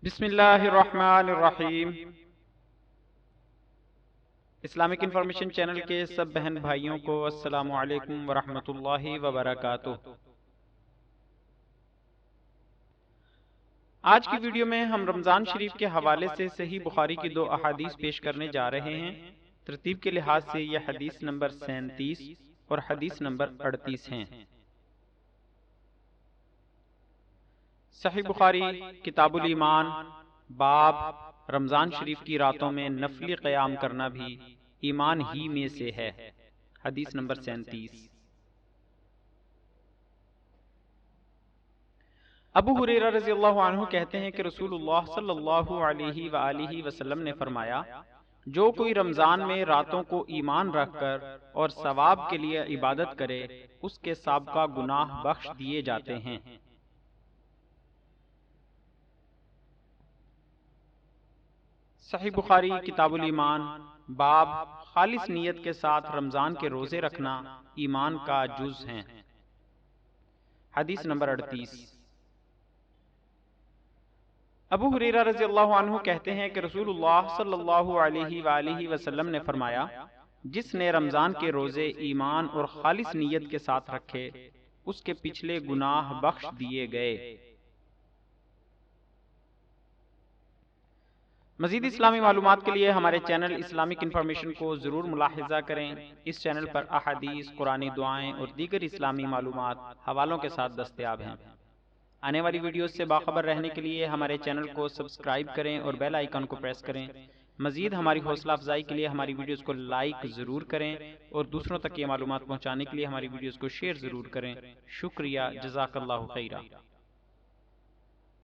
بسم اللہ الرحمن الرحیم۔ اسلامک انفارمیشن چینل کے سب بہن بھائیوں کو السلام علیکم ورحمۃ اللہ وبرکاتہ۔ آج کی ویڈیو میں ہم رمضان شریف کے حوالے سے صحیح بخاری کی دو احادیث پیش کرنے جا رہے ہیں۔ ترتیب کے لحاظ سے یہ حدیث نمبر 37 اور حدیث نمبر 38 ہیں۔ صحیح بخاری کتاب الایمان، باب رمضان شریف کی راتوں میں نفلی قیام کرنا بھی ایمان ہی میں سے ہے، حدیث نمبر 37۔ ابو ہریرہ رضی اللہ عنہ کہتے ہیں کہ رسول اللہ صلی اللہ علیہ وآلہ وسلم نے فرمایا، جو کوئی رمضان میں راتوں کو ایمان رکھ کر اور ثواب کے لیے عبادت کرے، اس کے سابقہ گناہ بخش دیے جاتے ہیں۔ صحیح بخاری کتاب الایمان، باب خالص نیت کے ساتھ رمضان کے روزے رکھنا ایمان کا جز ہیں، حدیث نمبر 38۔ ابو ہریرہ رضی اللہ عنہ کہتے ہیں کہ رسول اللہ صلی اللہ علیہ وآلہ وسلم نے فرمایا، جس نے رمضان کے روزے ایمان اور خالص نیت کے ساتھ رکھے، اس کے پچھلے گناہ بخش دیے گئے۔ مزید اسلامی معلومات کے لیے ہمارے چینل اسلامک انفارمیشن کو ضرور ملاحظہ کریں۔ اس چینل پر احادیث، قرآنی دعائیں اور دیگر اسلامی معلومات حوالوں کے ساتھ دستیاب ہیں۔ آنے والی ویڈیوز سے باخبر رہنے کے لیے ہمارے چینل کو سبسکرائب کریں اور بیل آئیکن کو پریس کریں۔ مزید ہماری حوصلہ افزائی کے لیے ہماری ویڈیوز کو لائک ضرور کریں اور دوسروں تک یہ معلومات پہنچانے کے لیے ہماری ویڈیوز کو شیئر ضرور کریں۔ شکریہ، جزاک اللہ خیرہ۔